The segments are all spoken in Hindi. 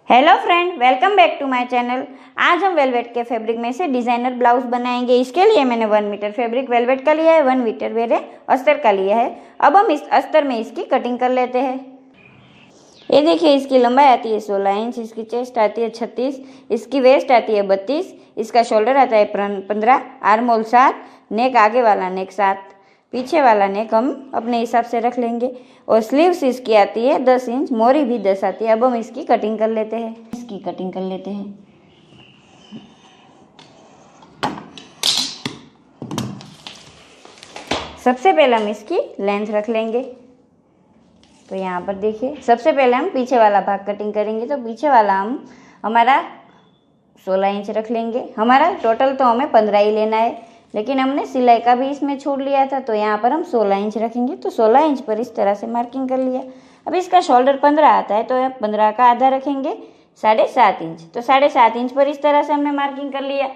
Hello friend, welcome back to my channel. आज हम वेलवेट के फैब्रिक में से डिजाइनर ब्लाउज बनाएंगे। इसके लिए मैंने 1 मीटर फैब्रिक वेलवेट का लिया है, 1 मीटर मेरे अस्तर का लिया है। अब हम इस अस्तर में इसकी कटिंग कर लेते हैं। ये देखिए, इसकी लंबाई आती है 16 इंच, इसकी चेस्ट आती है 36, इसकी वेस्ट आती है 32, इसका शोल्डर आता है 15, आर्म होल 7, नेक आगे वाला नेक 7, पीछे वाला नेक हम अपने हिसाब से रख लेंगे। और स्लीव्स इसकी आती है 10 इंच, मोरी भी 10 आती है। अब हम इसकी कटिंग कर लेते हैं। सबसे पहले हम इसकी लेंथ रख लेंगे। तो यहाँ पर देखिए, सबसे पहले हम पीछे वाला भाग कटिंग करेंगे। तो पीछे वाला हम हमारा 16 इंच रख लेंगे। हमारा टोटल तो हमें 15 ही लेना है, लेकिन हमने सिलाई का भी इसमें छोड़ लिया था, तो यहाँ पर हम 16 इंच रखेंगे। तो 16 इंच पर इस तरह से मार्किंग कर लिया। अब इसका शोल्डर 15 आता है, तो 15 का आधा रखेंगे 7.5 इंच। तो 7.5 इंच पर इस तरह से हमने मार्किंग कर लिया।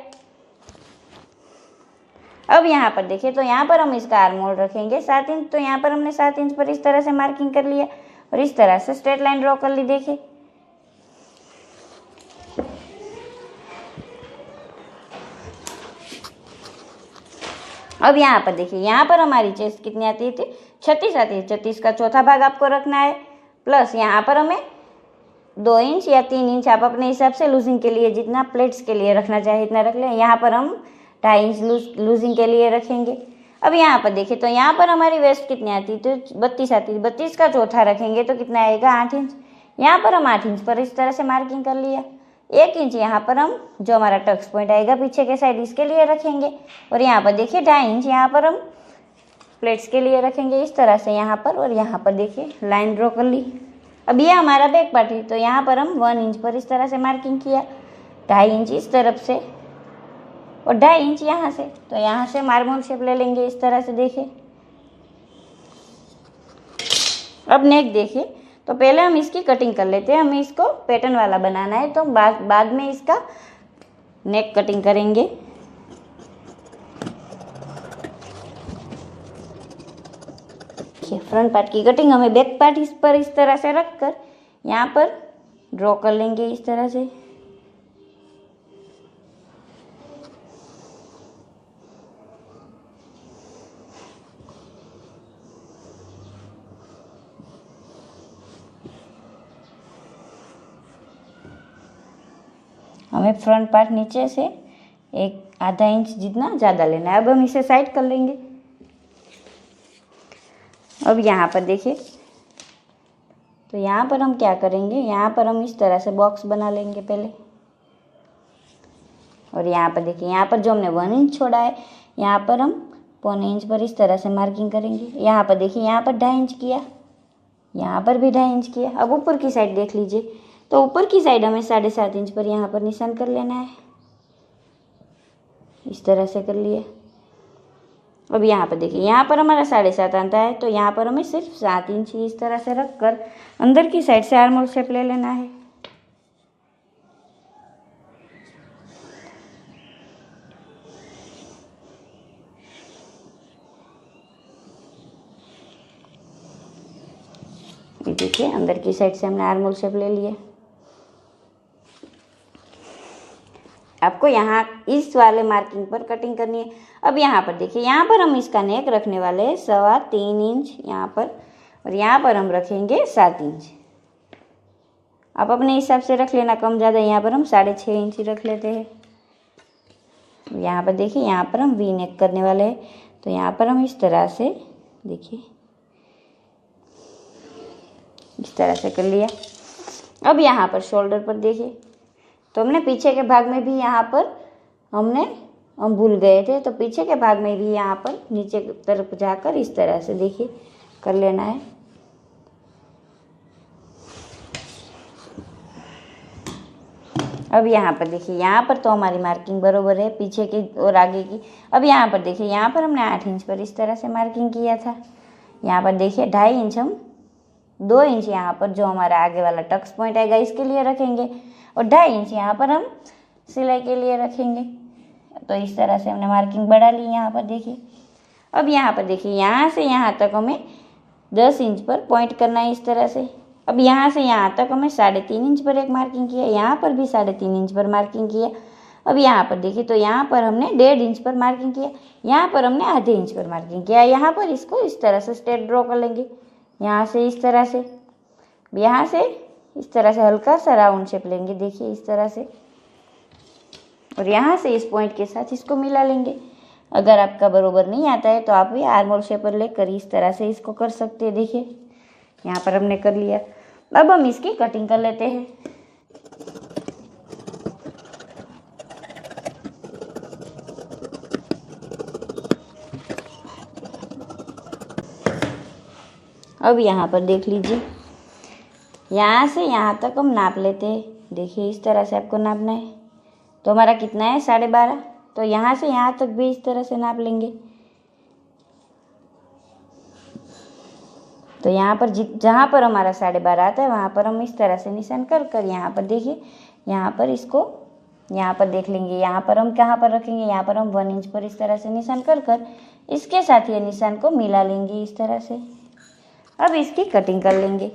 अब यहाँ पर देखिए, तो यहाँ पर हम इसका आर्म होल रखेंगे 7 इंच। तो यहाँ पर हमने 7 इंच पर इस तरह से मार्किंग कर लिया और इस तरह से स्ट्रेट लाइन ड्रॉ कर ली। देखिए, अब यहाँ पर देखिए, यहाँ पर हमारी चेस्ट कितनी आती थी? 36 आती है। 36 का चौथा भाग आपको रखना है, प्लस यहाँ पर हमें 2 इंच या 3 इंच आप अपने हिसाब से लूजिंग के लिए जितना प्लेट्स के लिए रखना चाहे इतना रख लें। यहाँ पर हम 2.5 इंच लूजिंग के लिए रखेंगे। अब यहाँ पर देखिए, तो यहाँ पर हमारी वेस्ट कितनी आती? तो 32 आती है। 32 का चौथा रखेंगे तो कितना आएगा? 8 इंच। यहाँ पर हम 8 इंच पर इस तरह से मार्किंग कर लिया। 1 इंच यहाँ पर हम जो हमारा टक्स पॉइंट आएगा पीछे के साइड, इसके लिए रखेंगे। और यहाँ पर देखिए 2.5 इंच यहाँ पर हम प्लेट्स के लिए रखेंगे इस तरह से यहाँ पर। और यहाँ पर देखिए लाइन ड्रॉ कर ली। अब ये हमारा बैक पार्ट है, तो यहाँ पर हम 1 इंच पर इस तरह से मार्किंग किया, 2.5 इंच इस तरफ से और 2.5 इंच यहाँ से। तो यहाँ से मार्मोल शेप ले लेंगे इस तरह से। देखिए, अब नेक देखिए, तो पहले हम इसकी कटिंग कर लेते हैं। हमें इसको पैटर्न वाला बनाना है, तो बाद में इसका नेक कटिंग करेंगे। फ्रंट पार्ट की कटिंग हमें बैक पार्ट इस पर इस तरह से रखकर यहाँ पर ड्रॉ कर लेंगे इस तरह से। हमें फ्रंट पार्ट नीचे से 1/2 इंच जितना ज़्यादा लेना है। अब हम इसे साइड कर लेंगे। अब यहाँ पर देखिए, तो यहाँ पर हम क्या करेंगे, यहाँ पर हम इस तरह से बॉक्स बना लेंगे पहले। और यहाँ पर देखिए, यहाँ पर जो हमने 1 इंच छोड़ा है, यहाँ पर हम 1.25 इंच पर इस तरह से मार्किंग करेंगे। यहाँ पर देखिए, यहाँ पर 2.5 इंच किया, यहाँ पर भी 2.5 इंच किया। अब ऊपर की साइड देख लीजिए, तो ऊपर की साइड हमें 7.5 इंच पर यहाँ पर निशान कर लेना है। इस तरह से कर लिया। अब यहाँ पर देखिए, यहाँ पर हमारा 7.5 आता है, तो यहाँ पर हमें सिर्फ 7 इंच इस तरह से रखकर अंदर की साइड से आर्म होल शेप ले लेना है। ये देखिए, अंदर की साइड से हमने आर्म होल शेप ले लिया। आपको यहाँ इस वाले मार्किंग पर कटिंग करनी है। अब यहाँ पर देखिए, यहाँ पर हम इसका नेक रखने वाले हैं 3.25 इंच यहाँ पर, और यहाँ पर हम रखेंगे 7 इंच। आप अपने हिसाब से रख लेना, कम ज़्यादा। यहाँ पर हम 6.5 इंच ही रख लेते हैं। यहाँ पर देखिए, यहाँ पर हम वी नेक करने वाले हैं, तो यहाँ पर हम इस तरह से देखिए इस तरह से कर लिया। अब यहाँ पर शोल्डर पर देखिए, तो हमने पीछे के भाग में भी यहाँ पर हम भूल गए थे, तो पीछे के भाग में भी यहाँ पर नीचे की तरफ जाकर इस तरह से देखिए कर लेना है। अब यहाँ पर देखिए, यहाँ पर तो हमारी मार्किंग बरोबर है पीछे की और आगे की। अब यहाँ पर देखिए, यहाँ पर हमने 8 इंच पर इस तरह से मार्किंग किया था। यहाँ पर देखिए 2.5 इंच हम 2 इंच यहाँ पर जो हमारा आगे वाला टक्स पॉइंट आएगा इसके लिए रखेंगे, और 2.5 इंच यहाँ पर हम सिलाई के लिए रखेंगे। तो इस तरह से हमने मार्किंग बढ़ा ली यहाँ पर देखिए। अब यहाँ पर देखिए, यहाँ से यहाँ तक हमें 10 इंच पर पॉइंट करना है इस तरह से। अब यहाँ से यहाँ तक हमने 3.5 इंच पर एक मार्किंग किया, यहाँ पर भी 3.5 इंच पर मार्किंग किया। अब यहाँ पर देखिए तो यहाँ पर हमने 1.5 इंच पर मार्किंग किया, यहाँ पर हमने आधे इंच पर मार्किंग किया। यहाँ पर इसको इस तरह से स्ट्रेट ड्रॉ कर लेंगे, यहाँ से इस तरह से, यहाँ से इस तरह से हल्का सा राउंड शेप लेंगे, देखिए इस तरह से, और यहाँ से इस पॉइंट के साथ इसको मिला लेंगे। अगर आपका बरोबर नहीं आता है तो आप भी आर्मोल शेपर लेकर इस तरह से इसको कर सकते हैं। देखिए यहाँ पर हमने कर लिया। अब हम इसकी कटिंग कर लेते हैं। अब यहाँ पर देख लीजिए, यहाँ से यहाँ तक हम नाप लेते हैं। देखिए इस तरह से आपको नापना है। तो हमारा कितना है 12.5, तो यहाँ से यहाँ तक भी इस तरह से नाप लेंगे। तो यहाँ पर जहाँ पर हमारा 12.5 आता है वहाँ पर हम इस तरह से निशान कर कर यहाँ पर देखिए, यहाँ पर इसको यहाँ पर देख लेंगे। यहाँ पर हम कहाँ पर रखेंगे, यहाँ पर हम 1 इंच पर इस तरह से निशान कर कर इसके साथ ये निशान को मिला लेंगे इस तरह से। अब इसकी कटिंग कर लेंगे।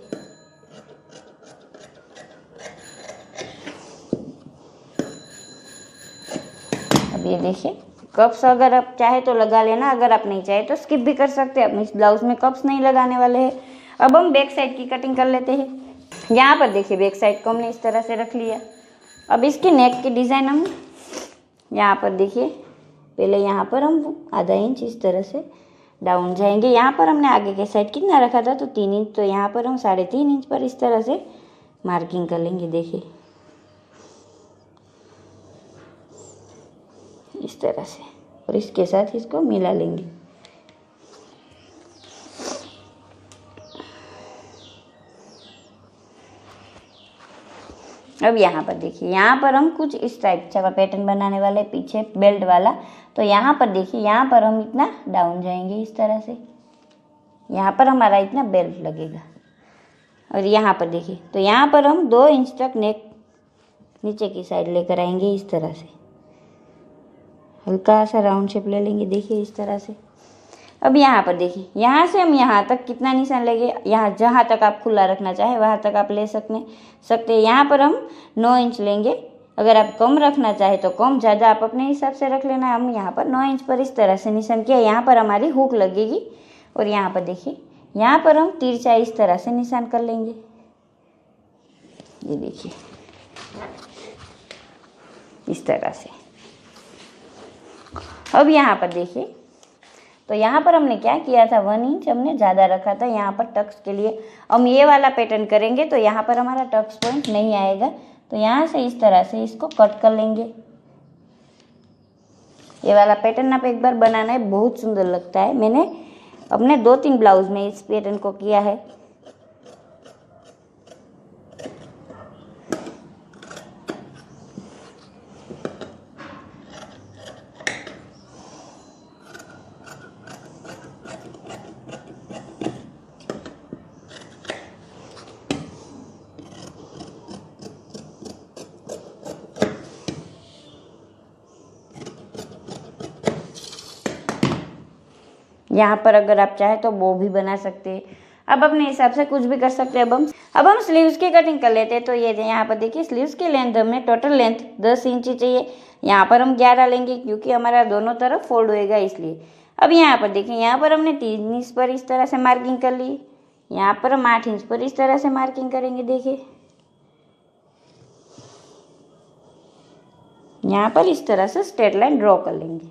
अब ये देखिए कप्स अगर आप चाहे तो लगा लेना, अगर आप नहीं चाहे तो स्किप भी कर सकते हैं। अब इस ब्लाउज में कप्स नहीं लगाने वाले हैं। अब हम बैक साइड की कटिंग कर लेते हैं। यहाँ पर देखिए बैक साइड को हमने इस तरह से रख लिया। अब इसकी नेक की डिज़ाइन हम यहाँ पर देखिए, पहले यहाँ पर हम आधा इंच इस तरह से डाउन जाएंगे। यहाँ पर हमने आगे के साइड कितना रखा था, तो 3 इंच, तो यहाँ पर हम 3.5 इंच पर इस तरह से मार्किंग कर लेंगे। देखिए इस तरह से, और इसके साथ इसको मिला लेंगे। अब यहाँ पर देखिए, यहाँ पर हम कुछ इस टाइप का पैटर्न बनाने वाले, पीछे बेल्ट वाला। तो यहाँ पर देखिए, यहाँ पर हम इतना डाउन जाएंगे इस तरह से, यहाँ पर हमारा इतना बेल्ट लगेगा। और यहाँ पर देखिए, तो यहाँ पर हम 2 इंच तक नेक नीचे की साइड लेकर आएंगे इस तरह से, हल्का सा राउंड शेप ले लेंगे। देखिए इस तरह से। अब यहाँ पर देखिए, यहाँ से हम यहाँ तक कितना निशान लेंगे, यहाँ जहाँ तक आप खुला रखना चाहे वहाँ तक आप ले सकते हैं। यहाँ पर हम 9 इंच लेंगे। अगर आप कम रखना चाहे तो कम, ज़्यादा आप अपने हिसाब से रख लेना। हम यहाँ पर 9 इंच पर इस तरह से निशान किया। यहाँ पर हमारी हुक लगेगी। और यहाँ पर देखिए, यहाँ पर हम तिरछा इस तरह से निशान कर लेंगे। ये देखिए इस तरह से। अब यहाँ पर देखिए, तो यहाँ पर हमने क्या किया था, 1 इंच हमने ज़्यादा रखा था यहाँ पर टक्स के लिए। हम ये वाला पैटर्न करेंगे तो यहाँ पर हमारा टक्स पॉइंट नहीं आएगा। तो यहाँ से इस तरह से इसको कट कर लेंगे। ये वाला पैटर्न आप एक बार बनाना है, बहुत सुंदर लगता है। मैंने अपने 2-3 ब्लाउज में इस पैटर्न को किया है। यहाँ पर अगर आप चाहे तो वो भी बना सकते हैं। अब अपने हिसाब से कुछ भी कर सकते हैं। अब हम स्लीव्स की कटिंग कर लेते हैं। तो ये यहाँ पर देखिए, स्लीव्स की लेंथ हमें टोटल लेंथ 10 इंच चाहिए। यहाँ पर हम 11 लेंगे क्योंकि हमारा दोनों तरफ फोल्ड होएगा इसलिए। अब यहाँ पर देखिए, यहाँ पर हमने 3 इंच पर इस तरह से मार्किंग कर ली। यहाँ पर हम 8 इंच पर इस तरह से मार्किंग करेंगे। देखिए यहाँ पर इस तरह से स्ट्रेट लाइन ड्रॉ कर लेंगे।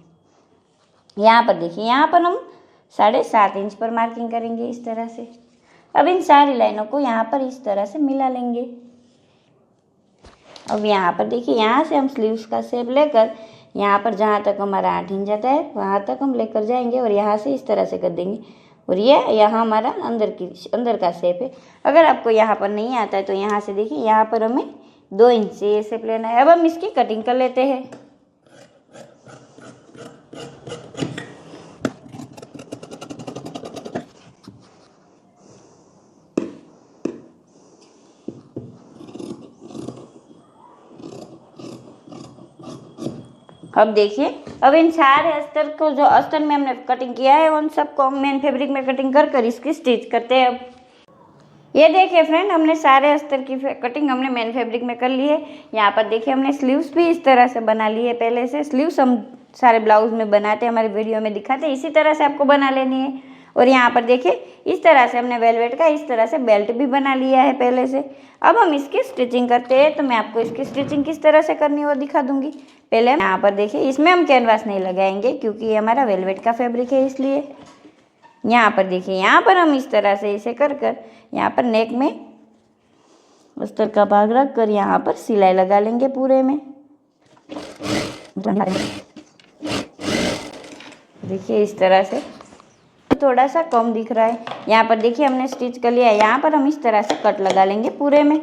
यहाँ पर देखिए, यहाँ पर हम 7.5 इंच पर मार्किंग करेंगे इस तरह से। अब इन सारी लाइनों को यहाँ पर इस तरह से मिला लेंगे। अब यहाँ पर देखिए, यहाँ से हम स्लीव्स का शेप लेकर यहाँ पर जहाँ तक हमारा 8 इंच जाता है वहाँ तक हम लेकर जाएंगे और यहाँ से इस तरह से कर देंगे। और ये यहाँ हमारा अंदर का शेप है। अगर आपको यहाँ पर नहीं आता है तो यहाँ से देखिए, यहाँ पर हमें 2 इंच से ये शेप लेना है। अब हम इसकी कटिंग कर लेते हैं। अब देखिए, अब इन सारे अस्तर को, जो अस्तर में हमने कटिंग किया है, उन सबको हम मेन फैब्रिक में कटिंग कर कर इसकी स्टिच करते हैं। ये देखिए फ्रेंड, हमने सारे अस्तर की कटिंग हमने मेन फैब्रिक में कर ली है। यहाँ पर देखिए हमने स्लीव्स भी इस तरह से बना ली है। पहले से स्लीव्स हम सारे ब्लाउज में बनाते हैं, हमारे वीडियो में दिखाते हैं, इसी तरह से आपको बना लेनी है। और यहाँ पर देखिए इस तरह से हमने वेलवेट का इस तरह से बेल्ट भी बना लिया है पहले से। अब हम इसकी स्टिचिंग करते हैं, तो मैं आपको इसकी स्टिचिंग किस तरह से करनी है वो दिखा दूंगी। पहले यहाँ पर देखिए, इसमें हम कैनवास नहीं लगाएंगे क्योंकि ये हमारा वेलवेट का फैब्रिक है, इसलिए यहाँ पर देखिए, यहाँ पर हम इस तरह से इसे कर यहाँ पर नेक में अस्तर का भाग रख कर यहाँ पर सिलाई लगा लेंगे पूरे में। देखिए इस तरह से थोड़ा सा कम दिख रहा है। यहाँ पर देखिए हमने स्टिच कर लिया है। यहाँ पर हम इस तरह से कट लगा लेंगे पूरे में।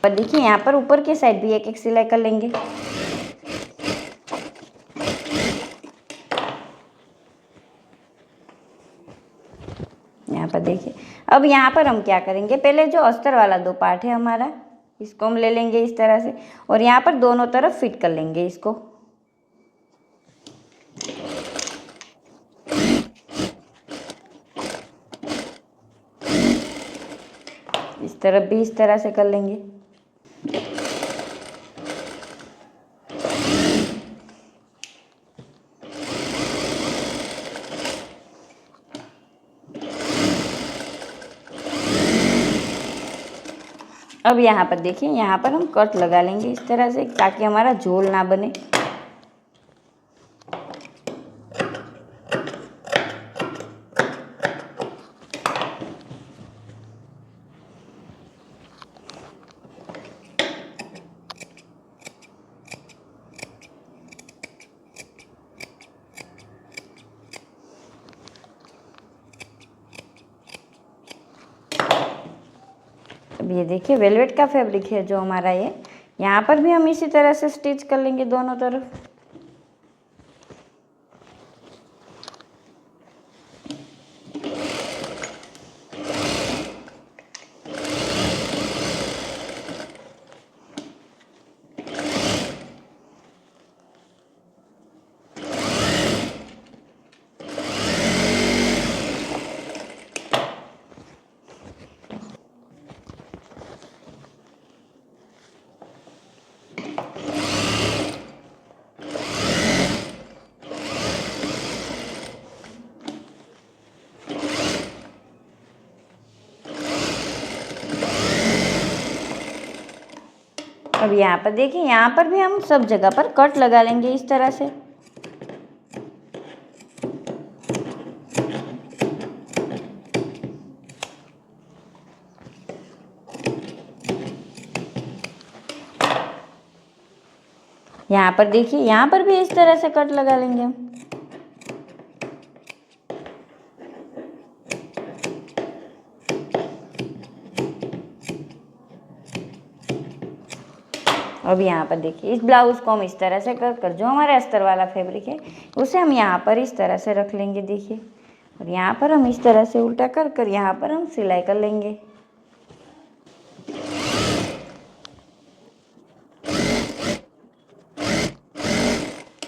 पर देखिए यहाँ पर ऊपर के साइड भी एक एक सिलाई कर लेंगे। यहाँ पर देखिए, अब यहाँ पर हम क्या करेंगे, पहले जो अस्तर वाला 2 पार्ट है हमारा, इसको हम ले लेंगे इस तरह से और यहाँ पर दोनों तरफ फिट कर लेंगे इसको। इस तरफ भी इस तरह से कर लेंगे। अब यहाँ पर देखिए, यहाँ पर हम कट लगा लेंगे इस तरह से ताकि हमारा झोल ना बने। अब ये देखिए वेलवेट का फैब्रिक है जो हमारा, ये यहाँ पर भी हम इसी तरह से स्टिच कर लेंगे दोनों तरफ। अब यहाँ पर देखिए, यहाँ पर भी हम सब जगह पर कट लगा लेंगे इस तरह से। यहाँ पर देखिए, यहाँ पर भी इस तरह से कट लगा लेंगे हम। अब यहाँ पर देखिए, इस ब्लाउज को हम इस तरह से कर जो हमारे अस्तर वाला फैब्रिक है उसे हम यहाँ पर इस तरह से रख लेंगे देखिए। और यहाँ पर हम इस तरह से उल्टा कर यहाँ पर हम सिलाई कर लेंगे।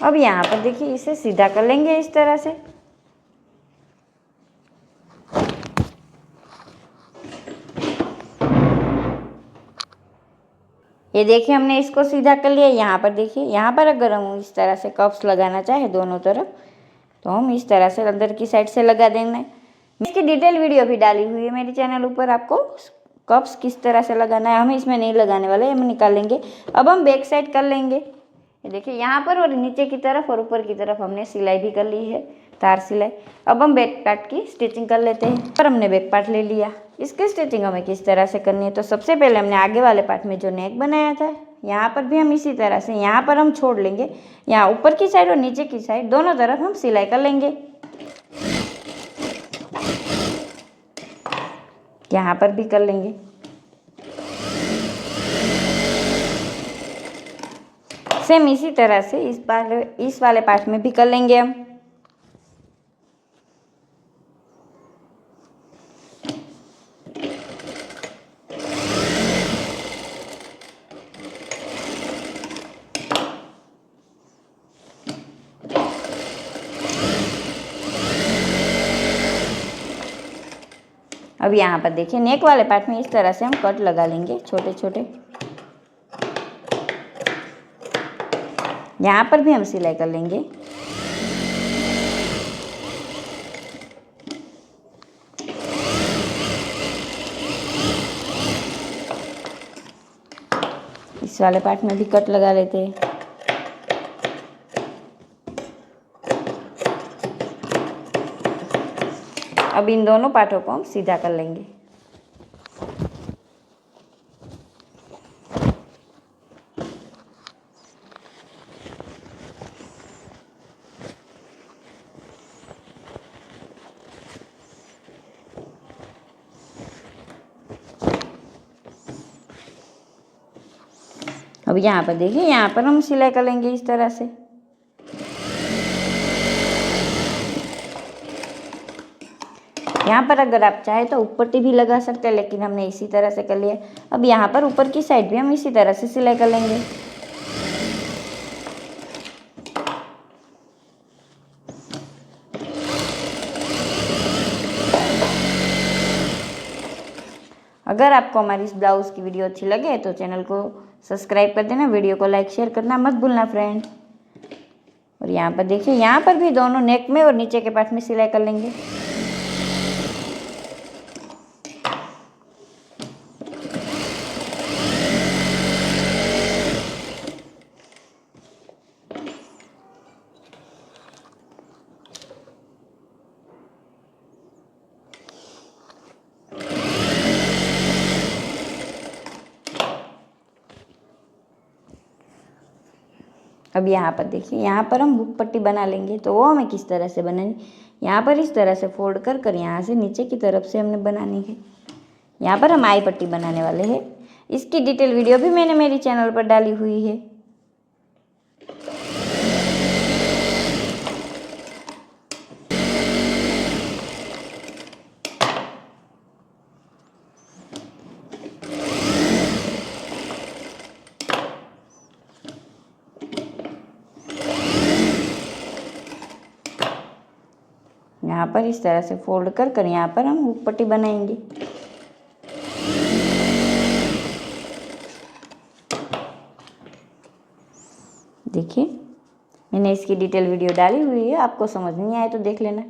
अब यहाँ पर देखिए, इसे सीधा कर लेंगे इस तरह से। ये देखिए हमने इसको सीधा कर लिया। यहाँ पर देखिए, यहाँ पर अगर हम इस तरह से कप्स लगाना चाहे दोनों तरफ तो हम इस तरह से अंदर की साइड से लगा देना है। इसकी डिटेल वीडियो भी डाली हुई है मेरे चैनल ऊपर, आपको कप्स किस तरह से लगाना है। हम इसमें नहीं लगाने वाले, हम निकाल लेंगे। अब हम बैक साइड कर लेंगे। ये देखिए, यहाँ पर और नीचे की तरफ और ऊपर की तरफ हमने सिलाई भी कर ली है, तार सिलाई। अब हम बैक पार्ट की स्टिचिंग कर लेते हैं। पर हमने बैक पार्ट ले लिया, इसकी स्टिचिंग हमें किस तरह से करनी है। तो सबसे पहले हमने आगे वाले पार्ट में जो नेक बनाया था, यहाँ पर भी हम इसी तरह से यहाँ पर हम छोड़ लेंगे। यहाँ ऊपर की साइड और नीचे की साइड दोनों तरफ हम सिलाई कर लेंगे। यहाँ पर भी कर लेंगे। सेम इसी तरह से इस वाले पार्ट में भी कर लेंगे हम। अब यहाँ पर देखिए नेक वाले पार्ट में इस तरह से हम कट लगा लेंगे छोटे छोटे। यहाँ पर देखिए नेक वाले पार्ट में इस तरह से हम कट लगा लेंगे छोटे छोटे। यहाँ पर भी हम सिलाई कर लेंगे। इस वाले पार्ट में भी कट लगा लेते हैं। अब इन दोनों पार्टों को हम सीधा कर लेंगे। अब यहाँ पर देखिए यहाँ पर हम सिलाई कर लेंगे इस तरह से। यहाँ पर अगर आप चाहे तो ऊपर पट्टी भी लगा सकते हैं, लेकिन हमने इसी तरह से कर लिया। अब यहाँ पर ऊपर की साइड भी हम इसी तरह से सिलाई कर लेंगे। अगर आपको हमारी इस ब्लाउज़ की वीडियो अच्छी लगे तो चैनल को सब्सक्राइब कर देना, वीडियो को लाइक शेयर करना मत भूलना फ्रेंड। और यहाँ पर देखिए यहाँ पर भी दोनों नेक में और नीचे के पार्ट में सिलाई कर लेंगे। अब यहाँ पर देखिए यहाँ पर हम हुक पट्टी बना लेंगे, तो वो हमें किस तरह से बनानी, यहाँ पर इस तरह से फोल्ड कर कर यहाँ से नीचे की तरफ से हमने बनानी है। यहाँ पर हम आई पट्टी बनाने वाले हैं। इसकी डिटेल वीडियो भी मैंने मेरी चैनल पर डाली हुई है। यहाँ पर इस तरह से फोल्ड कर कर यहाँ पर हम हुक पट्टी बनाएंगे। देखिए मैंने इसकी डिटेल वीडियो डाली हुई है, आपको समझ नहीं आए तो देख लेना।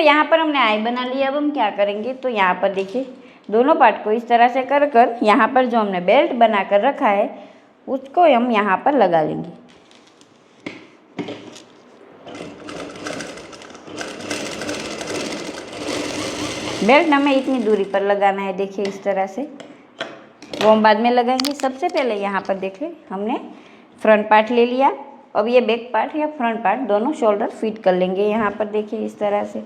यहाँ पर हमने आई बना लिया। अब हम क्या करेंगे, तो यहाँ पर देखिए दोनों पार्ट को इस तरह से कर कर यहाँ पर जो हमने बेल्ट बना कर रखा है उसको हम यहाँ पर लगा लेंगे। बेल्ट हमें इतनी दूरी पर लगाना है, देखिए इस तरह से, वो हम बाद में लगाएंगे। सबसे पहले यहाँ पर देखिए हमने फ्रंट पार्ट ले लिया। अब ये बैक पार्ट या फ्रंट पार्ट दोनों शोल्डर फिट कर लेंगे यहाँ पर, देखिए इस तरह से।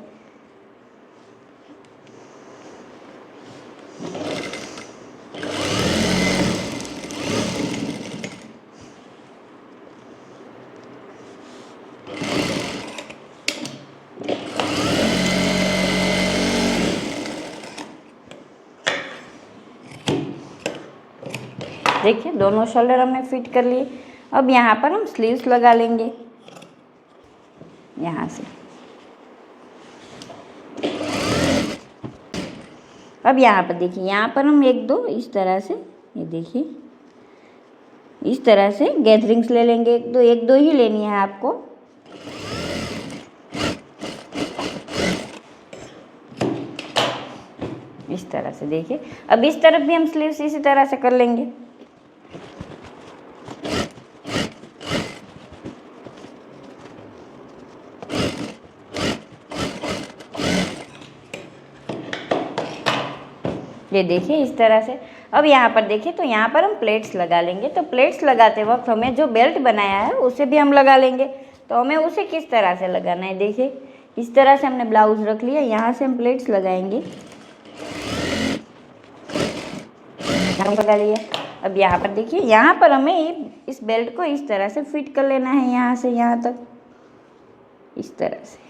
देखिए दोनों शोल्डर हमने फिट कर लिए। अब यहाँ पर हम स्लीव्स लगा लेंगे यहाँ से। अब यहाँ पर देखिए यहाँ पर हम एक दो इस तरह से, ये देखिए इस तरह से गैदरिंग्स ले लेंगे। एक दो ही लेनी है आपको। इस तरह से देखिए। अब इस तरफ भी हम स्लीव्स इसी तरह से कर लेंगे। ये देखिए इस तरह से। अब यहाँ पर देखिए तो यहाँ पर हम प्लेट्स लगा लेंगे। तो प्लेट्स लगाते वक्त हमें जो बेल्ट बनाया है उसे भी हम लगा लेंगे। तो हमें उसे किस तरह से लगाना है। देखिए इस तरह से हमने ब्लाउज रख लिया, यहाँ से हम प्लेट्स लगाएंगे, लगा लिया। अब यहाँ पर देखिए, यहाँ पर हमें इस बेल्ट को इस तरह से फिट कर लेना है, यहाँ से यहाँ तक, इस तरह से।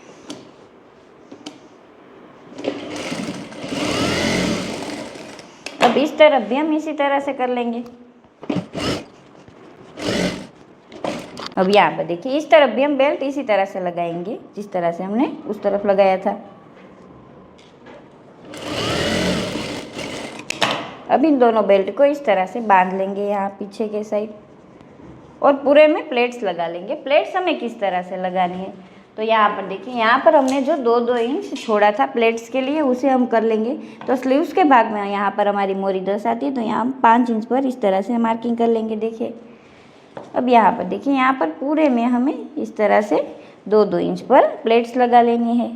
अब इस तरफ भी हम इसी तरह से कर लेंगे। अब यहाँ पर देखिए, इस तरफ भी हम बेल्ट इसी तरह से लगाएंगे जिस तरह से हमने उस तरफ लगाया था। अब इन दोनों बेल्ट को इस तरह से बांध लेंगे यहाँ पीछे के साइड, और पूरे में प्लेट्स लगा लेंगे। प्लेट्स हमें किस तरह से लगानी है, तो यहाँ पर देखिए, यहाँ पर हमने जो 2-2 इंच छोड़ा था प्लेट्स के लिए, उसे हम कर लेंगे। तो स्लीव्स के भाग में यहाँ पर हमारी मोरी 10 आती है, तो यहाँ हम 5 इंच पर इस तरह से मार्किंग कर लेंगे। देखिए अब यहाँ पर देखिए, यहाँ पर पूरे में हमें इस तरह से 2-2 इंच पर प्लेट्स लगा लेनी है।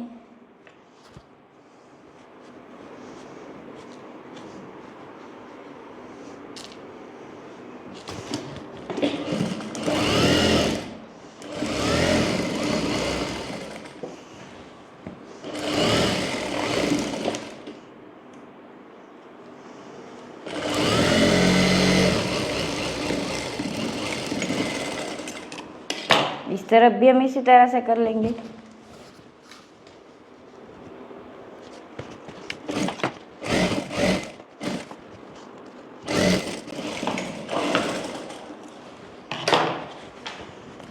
इस तरफ भी हम इसी तरह से कर लेंगे।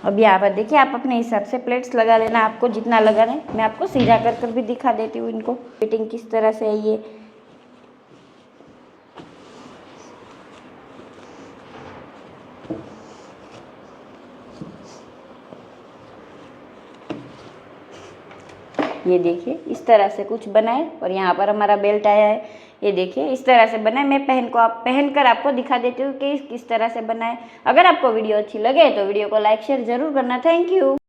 अब यहाँ पर देखिए, आप अपने हिसाब से प्लेट्स लगा लेना, आपको जितना लगाना है। मैं आपको सीधा कर भी दिखा देती हूँ इनको, फिटिंग किस तरह से है ये देखिए इस तरह से कुछ बनाए, और यहाँ पर हमारा बेल्ट आया है। ये देखिए इस तरह से बनाए। मैं पहनकर आपको दिखा देती हूँ कि किस तरह से बनाए। अगर आपको वीडियो अच्छी लगे तो वीडियो को लाइक शेयर जरूर करना। Thank you.